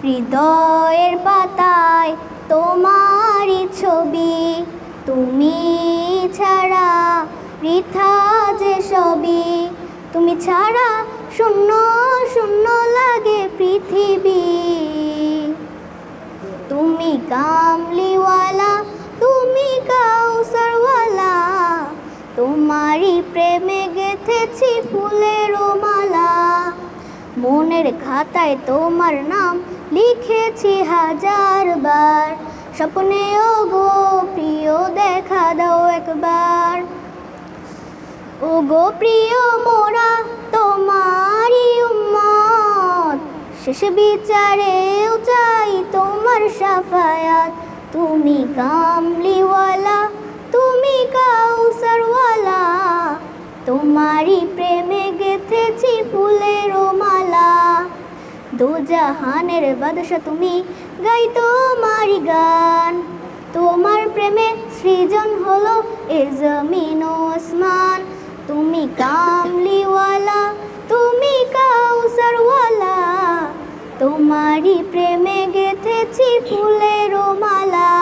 হৃদয়ের পাতায় তোমারই ছবি, তুমি ছাড়া বৃথা যে সবই, তুমি ছাড়া শূন্য শূন্য লাগে পৃথিবী। তুমি কামলিওয়ালা, তুমি কাউসারওয়ালা, তোমারই প্রেমে গেঁথেছি ফুলের মালা। মনের খাতায় তোমার নাম লিখেছি হাজার বার, স্বপ্নেও গো প্রিয় দেখা দাও একবার। ও গো প্রিয় মোরা তোমারই উম্মত, শেষ বিচারেও চাই তোমার শাফায়াত। তুমি কামলিওয়ালা, তুমি কাউসারওয়ালা, তোমারই প্রেমে গেঁথেছি ফুলের মালা। দোজাহানের বাদশা তুমি, গাই তোমারই গান, তোমার প্রেমে সৃজন হলো এ জমিন ও আসমান। তুমি কামলিওয়ালা, তুমি কাউসারওয়ালা, তোমারই প্রেমে গেঁথেছি ফুলের মালা।